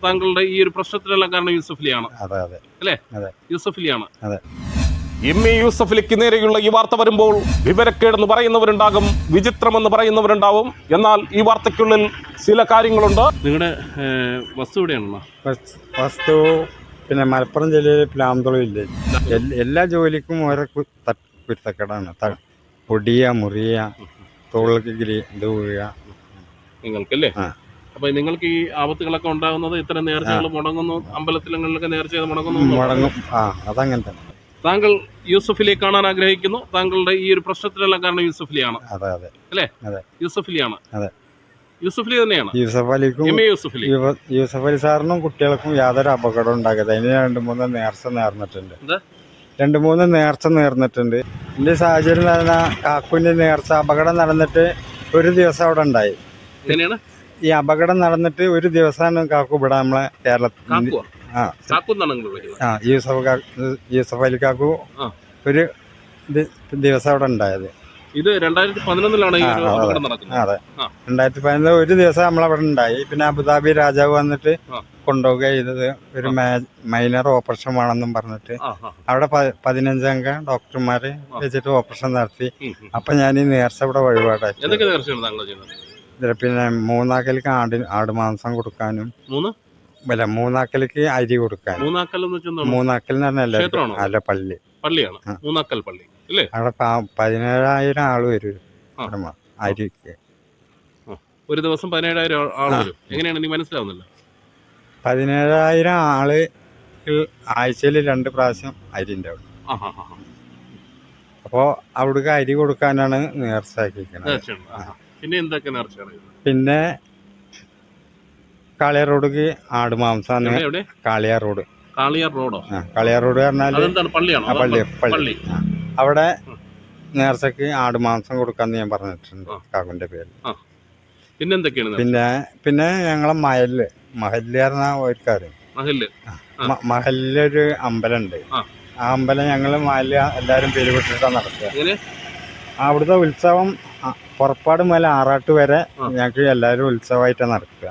താങ്കളുടെ ഈ ഒരു പ്രശ്നത്തിനെല്ലാം കാരണം യൂസഫലിയാണ് അല്ലേ? യൂസഫലിയാണ്. MA യൂസഫലിക്ക് നേരെയുള്ള ഈ വാർത്ത വരുമ്പോൾ വിവരക്കേടെന്ന് പറയുന്നവരുണ്ടാകും, വിചിത്രമെന്ന് പറയുന്നവരുണ്ടാവും. എന്നാൽ ഈ വാർത്തയ്ക്കുള്ളിൽ ചില കാര്യങ്ങളുണ്ട്. നിങ്ങളുടെ വസ്തു എവിടെയാണോ? വസ്തു പിന്നെ മലപ്പുറം ജില്ലയിലെ പ്ലാന്തോളം ഇല്ലേ, എല്ലാ ജോലിക്കും ഓരോ കുരുത്തക്കേടാണ്. പൊടിയ മുറിയ തോളിലേക്ക് ഇത് വീഴുക നിങ്ങൾക്കല്ലേ? അപ്പൊ നിങ്ങൾക്ക് ഈ ആപത്തുകളൊക്കെ ഉണ്ടാകുന്നത് ഇത്തരം നേർച്ചകൾ മുടങ്ങുന്നു, അമ്പലത്തിലങ്ങളിലൊക്കെ നേർച്ച ചെയ്ത് മുടങ്ങും. അതങ്ങനെ തന്നെ. താങ്കൾ യൂസഫലിയെ കാണാൻ ആഗ്രഹിക്കുന്നു. താങ്കളുടെ ഈ ഒരു പ്രശ്നത്തിനെല്ലാം കാരണം യൂസഫലിയാണ് അല്ലേ? യൂസഫലിയാണ്. യൂസഫലി തന്നെയാണ്. യൂസഫ് അലി സാറിനും കുട്ടികൾക്കും യാതൊരു അപകടം ഉണ്ടാകരുത്. അതിന് 2-3 നേർച്ച നേർന്നിട്ടുണ്ട്. 2-3 നേർച്ച നേർന്നിട്ടുണ്ട്. എൻ്റെ സാഹചര്യം എന്ന് പറഞ്ഞാൽ കാക്കുവിൻ്റെ നേർച്ച അപകടം നടന്നിട്ട് ഒരു ദിവസം അവിടെ ഉണ്ടായി. ഈ അപകടം നടന്നിട്ട് ഒരു ദിവസമാണ് കാക്കു ഇവിടെ നമ്മളെ കേരളത്തിൽ യൂസഫ് അലി കാക്കു ഒരു ദിവസം അവിടെ ഉണ്ടായത്. ഇത് 2011 അതെ, 2011 ഒരു ദിവസം നമ്മളവിടെ ഉണ്ടായി. പിന്നെ അബുദാബി രാജാവ് വന്നിട്ട് കൊണ്ടുപോവുക ചെയ്തത് ഒരു മൈനർ ഓപ്പറേഷൻ വേണമെന്നും പറഞ്ഞിട്ട് അവിടെ 15 അംഗ ഡോക്ടർമാരെ വെച്ചിട്ട് ഓപ്പറേഷൻ നടത്തി. അപ്പൊ ഞാൻ ഈ നേർച്ച ഇവിടെ വഴിപാടാക്കി. പിന്നെ 3 ആക്കലേക്ക് ആടുമാംസം കൊടുക്കാനും, 3 ആക്കലേക്ക് അരി കൊടുക്കാനും. 3 ആക്കൽ എന്ന് പറഞ്ഞാൽ അല്ല പള്ളിയാണ്. അവിടെ 17,000 ആള് വരും അരിക്ക്. ഒരു ദിവസം 17,000 ആള് വരും. എങ്ങനെയാണ് നീ മനസ്സിലാവുന്നില്ല? 17,000 ആള് ആഴ്ചയിൽ 2 പ്രാവശ്യം അരി ഉണ്ടാവും. അപ്പോ അവിടേക്ക് അരി കൊടുക്കാനാണ് നേർച്ചയാക്കിയിരിക്കുന്നത്. പിന്നെ കാളിയാർ റോഡിക്ക് ആടുമാംസാണ്. കാളിയാർ റോഡ് പറഞ്ഞാല് പള്ളി. അവിടെ നേർച്ചക്ക് ആടുമാംസം കൊടുക്കാന്ന് ഞാൻ പറഞ്ഞിട്ടുണ്ട് കാക്കുന്റെ പേര്. പിന്നെ ഞങ്ങളെ മഹല്ല് പറഞ്ഞ ഓർക്കാര് മഹല്ലൊരു അമ്പലമുണ്ട്. ആ അമ്പലം ഞങ്ങള് എല്ലാരും പേര് വിട്ടിട്ടാണ് നടത്തുക. അവിടുത്തെ ഉത്സവം പുറപ്പാട് മുതൽ ആറാട്ട് വരെ ഞങ്ങൾക്ക് എല്ലാവരും ഉത്സവമായിട്ടാണ് നടക്കുക.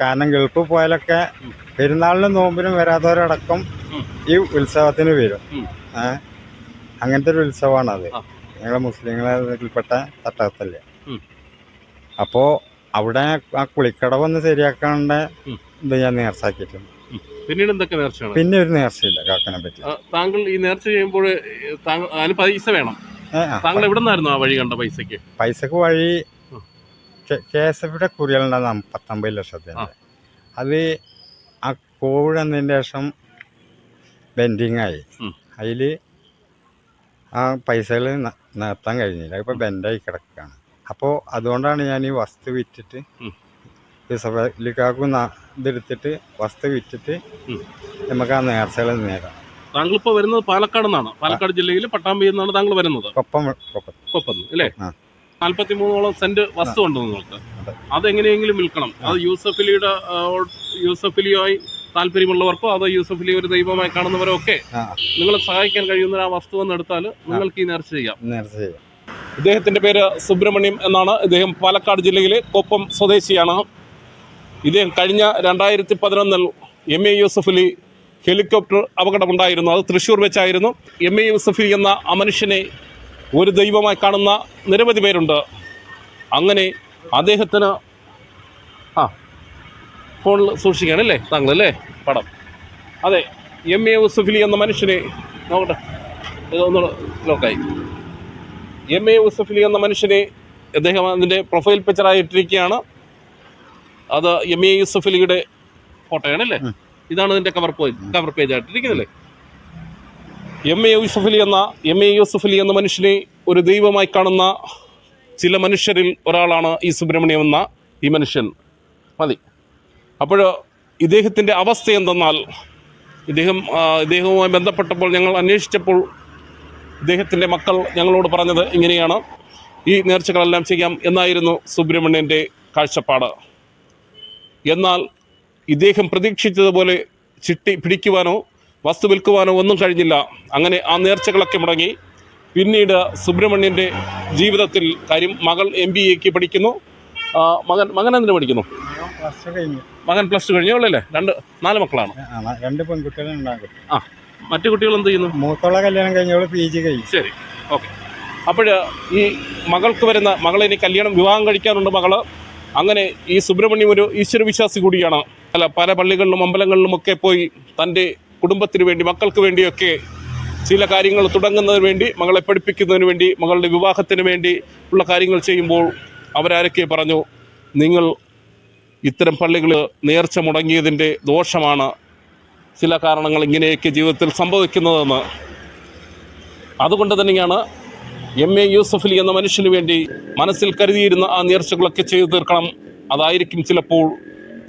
കാരണം ഗൾഫിൽ പോയാലൊക്കെ പെരുന്നാളിനും നോമ്പിനും വരാത്തവരടക്കം ഈ ഉത്സവത്തിന് വരും. അങ്ങനത്തെ ഒരു ഉത്സവമാണ് അത്. ഞങ്ങളെ മുസ്ലിങ്ങളെപ്പെട്ട തട്ടകത്തല്ലേ. അപ്പോൾ അവിടെ ആ കുളിക്കടവൊന്ന് ശരിയാക്കാണ്ട ഇത് ഞാൻ നേർച്ചാക്കിയിട്ടുണ്ട്. പിന്നീട് എന്തൊക്കെ നേർച്ചയാണ്? പിന്നെ ഒരു നേർച്ചയില്ല കാക്കനെ പറ്റി. താങ്കൾ ഈ നേർച്ച ചെയ്യുമ്പോൾ അതിന് പൈസ വേണം. താങ്കൾ എവിടെ നിന്നായിരുന്നു ആ വഴി കണ്ട പൈസക്ക് വഴി KSFയുടെ കുറികളുണ്ടാകുന്ന 19 ലക്ഷത്തിന്. അത് ആ കോവിഡ് വന്നതിന് ശേഷം ബെൻഡിങ് ആയി. അതിൽ ആ പൈസകൾ നിർത്താൻ കഴിഞ്ഞില്ല. ഇപ്പോൾ ബെൻഡായി കിടക്കുകയാണ്. അപ്പോൾ അതുകൊണ്ടാണ് ഞാൻ ഈ വസ്തു വിറ്റിട്ട് യൂസഫലിക്കാക്കും ഇതെടുത്തിട്ട് വസ്തു വിറ്റിട്ട് നമുക്ക് ആ നേർച്ചകൾ നേടാം. താങ്കൾ ഇപ്പോൾ വരുന്നത് പാലക്കാട് നിന്നാണ്. പാലക്കാട് ജില്ലയിൽ പട്ടാമ്പി എന്നാണ് താങ്കൾ വരുന്നത്. കൊപ്പം അല്ലേ? 43ഓളം സെന്റ് വസ്തു ഉണ്ട് നിങ്ങൾക്ക്. അതെങ്ങനെയെങ്കിലും വിൽക്കണം. അത് യൂസഫലിയുമായി താല്പര്യമുള്ളവർക്കോ അതോ യൂസഫലി ഒരു ദൈവമായി കാണുന്നവരോ ഒക്കെ നിങ്ങളെ സഹായിക്കാൻ കഴിയുന്ന ആ വസ്തു എടുത്താൽ നിങ്ങൾക്ക് ഈ നേർച്ച ചെയ്യാം. ഇദ്ദേഹത്തിന്റെ പേര് സുബ്രഹ്മണ്യം എന്നാണ്. ഇദ്ദേഹം പാലക്കാട് ജില്ലയിലെ കൊപ്പം സ്വദേശിയാണ്. ഇദ്ദേഹം കഴിഞ്ഞ 2011 MA യൂസഫലി ഹെലികോപ്റ്റർ അപകടമുണ്ടായിരുന്നു. അത് തൃശ്ശൂർ വെച്ചായിരുന്നു. MA യൂസഫലി എന്ന ആ മനുഷ്യനെ ഒരു ദൈവമായി കാണുന്ന നിരവധി പേരുണ്ട്. അങ്ങനെ അദ്ദേഹത്തിന് ഫോണിൽ സൂക്ഷിക്കാനല്ലേ താങ്കളല്ലേ പടം? അതെ, MA യൂസഫലി എന്ന മനുഷ്യനെ നോക്കട്ടെ, ഒന്നുകൂടെ ലോക്കായി. MA യൂസഫലി എന്ന മനുഷ്യനെ അദ്ദേഹം അതിൻ്റെ പ്രൊഫൈൽ പിക്ചറായിട്ടിരിക്കുകയാണ്. അത് MA യൂസഫലിയുടെ ഫോട്ടോയാണല്ലേ? ഇതാണ് ഇതിൻ്റെ കവർ പേജ് ആയിട്ടിരിക്കുന്നില്ലേ? MA യൂസഫലി എന്ന മനുഷ്യനെ ഒരു ദൈവമായി കാണുന്ന ചില മനുഷ്യരിൽ ഒരാളാണ് ഈ സുബ്രഹ്മണ്യം എന്ന ഈ മനുഷ്യൻ. മതി. അപ്പോൾ ഇദ്ദേഹത്തിൻ്റെ അവസ്ഥ എന്തെന്നാൽ ഇദ്ദേഹവുമായി ബന്ധപ്പെട്ടപ്പോൾ ഞങ്ങൾ അന്വേഷിച്ചപ്പോൾ ഇദ്ദേഹത്തിൻ്റെ മക്കൾ ഞങ്ങളോട് പറഞ്ഞത് ഇങ്ങനെയാണ്: ഈ നേർച്ചകളെല്ലാം ചെയ്യാം എന്നായിരുന്നു സുബ്രഹ്മണ്യൻ്റെ കാഴ്ചപ്പാട്. എന്നാൽ ഇദ്ദേഹം പ്രതീക്ഷിച്ചതുപോലെ ചിട്ടി പിടിക്കുവാനോ വസ്തു വിൽക്കുവാനോ ഒന്നും കഴിഞ്ഞില്ല. അങ്ങനെ ആ നേർച്ചകളൊക്കെ മുടങ്ങി. പിന്നീട് സുബ്രഹ്മണ്യൻ്റെ ജീവിതത്തിൽ കാര്യം, മകൾ MBA പഠിക്കുന്നു. മകൻ എന്തിനു പഠിക്കുന്നു? പ്ലസ് കഴിഞ്ഞു. മകൻ പ്ലസ് ടു കഴിഞ്ഞോളല്ലേ? 4 മക്കളാണ്. 2 പെൺകുട്ടികളുണ്ടാകും. മറ്റു കുട്ടികൾ എന്ത് ചെയ്യുന്നു? മൂത്തോളെ കല്യാണം കഴിഞ്ഞോളൂ PG കഴിഞ്ഞു. ശരി, ഓക്കെ. അപ്പോൾ ഈ മകൾക്ക് വരുന്ന മകളെ ഇനി വിവാഹം കഴിക്കാനുണ്ട് മകള്. അങ്ങനെ ഈ സുബ്രഹ്മണ്യം ഒരു ഈശ്വരവിശ്വാസി കൂടിയാണ്. പല പള്ളികളിലും അമ്പലങ്ങളിലുമൊക്കെ പോയി തൻ്റെ കുടുംബത്തിന് വേണ്ടി, മക്കൾക്ക് വേണ്ടിയൊക്കെ ചില കാര്യങ്ങൾ തുടങ്ങുന്നതിന് വേണ്ടി, മകളെ പഠിപ്പിക്കുന്നതിന് വേണ്ടി, മകളുടെ വിവാഹത്തിന് വേണ്ടി ഉള്ള കാര്യങ്ങൾ ചെയ്യുമ്പോൾ അവരാരൊക്കെ പറഞ്ഞു, നിങ്ങൾ ഇത്തരം പള്ളികൾ നേർച്ച മുടങ്ങിയതിൻ്റെ ദോഷമാണ് ചില കാരണങ്ങൾ ഇങ്ങനെയൊക്കെ ജീവിതത്തിൽ സംഭവിക്കുന്നതെന്ന്. അതുകൊണ്ട് തന്നെയാണ് MA യൂസഫ് അലി എന്ന മനുഷ്യന് വേണ്ടി മനസ്സിൽ കരുതിയിരുന്ന ആ നേർച്ചകളൊക്കെ ചെയ്തു തീർക്കണം. അതായിരിക്കും ചിലപ്പോൾ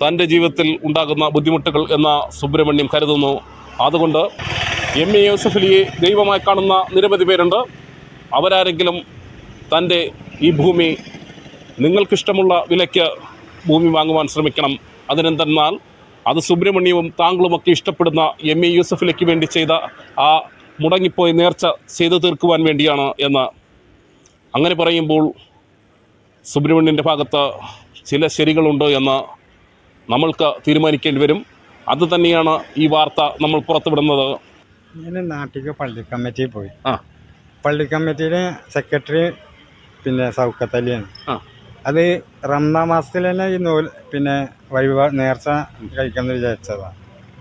തൻ്റെ ജീവിതത്തിൽ ഉണ്ടാകുന്ന ബുദ്ധിമുട്ടുകൾ എന്ന സുബ്രഹ്മണ്യം കരുതുന്നു. അതുകൊണ്ട് MA യൂസഫ് അലിയെ ദൈവമായി കാണുന്ന നിരവധി പേരുണ്ട്. അവരാരെങ്കിലും തൻ്റെ ഈ ഭൂമി നിങ്ങൾക്കിഷ്ടമുള്ള വിലയ്ക്ക് ഭൂമി വാങ്ങുവാൻ ശ്രമിക്കണം. അതിനെന്തെന്നാൽ അത് സുബ്രഹ്മണ്യവും താങ്കളുമൊക്കെ ഇഷ്ടപ്പെടുന്ന MA യൂസഫ് അലിക്ക് വേണ്ടി ചെയ്ത ആ മുടങ്ങിപ്പോയി നേർച്ച ചെയ്തു തീർക്കുവാൻ വേണ്ടിയാണ് എന്ന്. അങ്ങനെ പറയുമ്പോൾ സുബ്രഹ്മണ്യൻ്റെ ഭാഗത്ത് ചില ശരികളുണ്ട് എന്ന് നമ്മൾക്ക് തീരുമാനിക്കേണ്ടി വരും. അത് തന്നെയാണ് ഈ വാർത്ത നമ്മൾ പുറത്തുവിടുന്നത്. ഞാൻ നാട്ടിലേക്ക് പള്ളി കമ്മിറ്റിയിൽ പോയി. പള്ളി കമ്മിറ്റിയിലെ സെക്രട്ടറി സൗക്കത്ത് അലിയാണ്. അത് റംസാൻ മാസത്തിൽ തന്നെ ഈ നേർച്ച കഴിക്കാമെന്ന് വിചാരിച്ചതാണ്.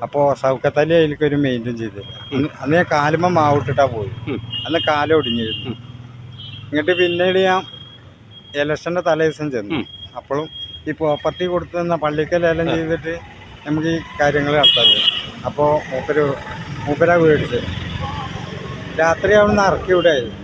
അപ്പോൾ സൗക്കത്ത് അലി അതിലേക്കൊരു മെയിൻറ്റെയിൻ ചെയ്തില്ല. അന്ന് ഞാൻ കാലുമ്പോൾ മാവിട്ടിട്ടാണ് പോയി. അന്ന് കാലം ഒടിഞ്ഞിരുന്നു. എന്നിട്ട് പിന്നീട് ഞാൻ ഇലക്ഷൻ്റെ തലേദിവസം ചെന്നു. അപ്പോഴും ഈ പ്രോപ്പർട്ടി കൊടുത്തു തന്ന പള്ളിക്ക് ലേലം ചെയ്തിട്ട് നമുക്ക് ഈ കാര്യങ്ങൾ നടത്താറ്. അപ്പോൾ മൂപ്പരാ മേടിച്ചത്. രാത്രി അവിടെ നിന്ന് ഇറക്കി വിടായിരുന്നു.